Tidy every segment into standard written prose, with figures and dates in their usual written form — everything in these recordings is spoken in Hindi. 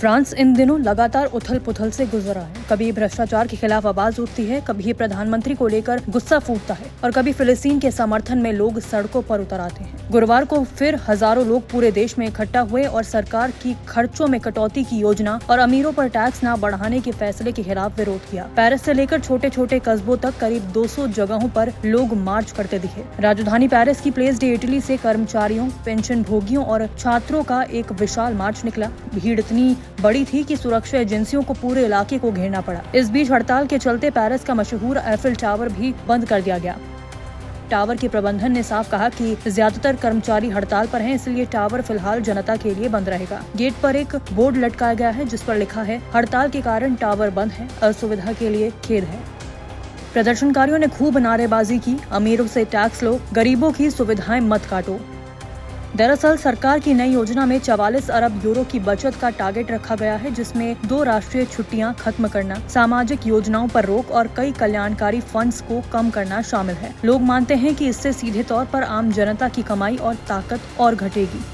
फ्रांस इन दिनों लगातार उथल पुथल से गुजर रहा है। कभी भ्रष्टाचार के खिलाफ आवाज उठती है, कभी प्रधानमंत्री को लेकर गुस्सा फूटता है और कभी फिलिस्तीन के समर्थन में लोग सड़कों पर उतर आते हैं। गुरुवार को फिर हजारों लोग पूरे देश में इकट्ठा हुए और सरकार की खर्चों में कटौती की योजना और अमीरों पर टैक्स न बढ़ाने के फैसले के खिलाफ विरोध किया। पेरिस से लेकर छोटे छोटे कस्बों तक करीब 200 जगहों पर लोग मार्च करते दिखे। राजधानी पेरिस की प्लेस डे इटली से कर्मचारियों, पेंशन भोगियों और छात्रों का एक विशाल मार्च निकला। भीड़ इतनी बड़ी थी कि सुरक्षा एजेंसियों को पूरे इलाके को घेरना पड़ा। इस बीच हड़ताल के चलते पेरिस का मशहूर एफिल टावर भी बंद कर दिया गया। टावर के प्रबंधन ने साफ कहा कि ज्यादातर कर्मचारी हड़ताल पर हैं, इसलिए टावर फिलहाल जनता के लिए बंद रहेगा। गेट पर एक बोर्ड लटकाया गया है जिस पर लिखा है, हड़ताल के कारण टावर बंद है, असुविधा के लिए खेद है। प्रदर्शनकारियों ने खूब नारेबाजी की, अमीरों से टैक्स लो, गरीबों की सुविधाएं मत काटो। दरअसल सरकार की नई योजना में 44 अरब यूरो की बचत का टारगेट रखा गया है, जिसमें 2 राष्ट्रीय छुट्टियां खत्म करना, सामाजिक योजनाओं पर रोक और कई कल्याणकारी फंड्स को कम करना शामिल है। लोग मानते हैं कि इससे सीधे तौर पर आम जनता की कमाई और ताकत और घटेगी।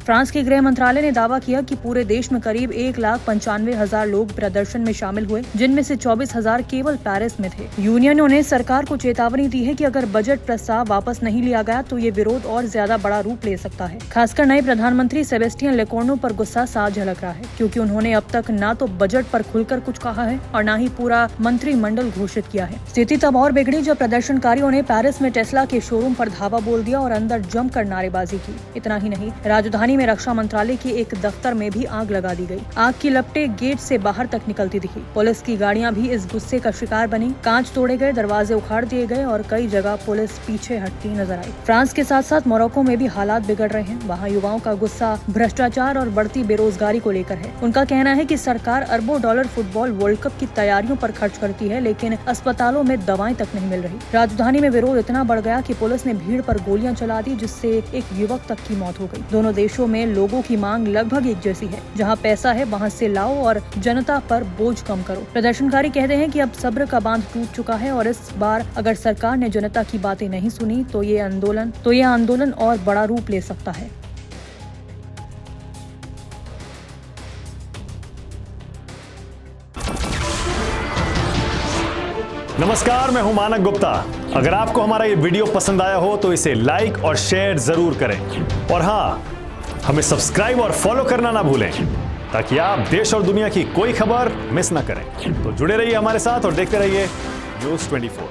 फ्रांस के गृह मंत्रालय ने दावा किया कि पूरे देश में करीब 1,95,000 लोग प्रदर्शन में शामिल हुए, जिनमें से 24,000 केवल पेरिस में थे। यूनियनों ने सरकार को चेतावनी दी है कि अगर बजट प्रस्ताव वापस नहीं लिया गया तो ये विरोध और ज्यादा बड़ा रूप ले सकता है। खासकर नए प्रधानमंत्री सेबेस्टियन लेकोर्नो पर गुस्सा साफ झलक रहा है, क्योंकि उन्होंने अब तक न तो बजट पर खुलकर कुछ कहा है और न ही पूरा मंत्रिमंडल घोषित किया है। स्थिति तब और बिगड़ी जब प्रदर्शनकारियों ने पेरिस में टेस्ला के शोरूम पर धावा बोल दिया और अंदर जमकर नारेबाजी की। इतना ही नहीं, राजधानी में रक्षा मंत्रालय के एक दफ्तर में भी आग लगा दी गई। आग की लपटें गेट से बाहर तक निकलती दिखी। पुलिस की गाड़ियां भी इस गुस्से का शिकार बनी, कांच तोड़े गए, दरवाजे उखाड़ दिए गए और कई जगह पुलिस पीछे हटती नजर आई। फ्रांस के साथ साथ मोरक्को में भी हालात बिगड़ रहे हैं। वहाँ युवाओं का गुस्सा भ्रष्टाचार और बढ़ती बेरोजगारी को लेकर है। उनका कहना है कि सरकार अरबों डॉलर फुटबॉल वर्ल्ड कप की तैयारियों पर खर्च करती है, लेकिन अस्पतालों में दवाएं तक नहीं मिल रही। राजधानी में विरोध इतना बढ़ गया कि पुलिस ने भीड़ पर गोलियां चला दी, जिससे एक युवक तक की मौत हो गई। दोनों देशों में लोगों की मांग लगभग एक जैसी है, जहां पैसा है वहां से लाओ और जनता पर बोझ कम करो। प्रदर्शनकारी कहते हैं कि अब सब्र का बांध टूट चुका है और इस बार अगर सरकार ने जनता की बातें नहीं सुनी तो ये आंदोलन और बड़ा रूप ले सकता है। नमस्कार, मैं हूं मानक गुप्ता। अगर आपको हमारा ये वीडियो पसंद आया हो तो इसे लाइक और शेयर जरूर करें और हाँ, हमें सब्सक्राइब और फॉलो करना ना भूलें, ताकि आप देश और दुनिया की कोई खबर मिस ना करें। तो जुड़े रहिए हमारे साथ और देखते रहिए न्यूज़ 24।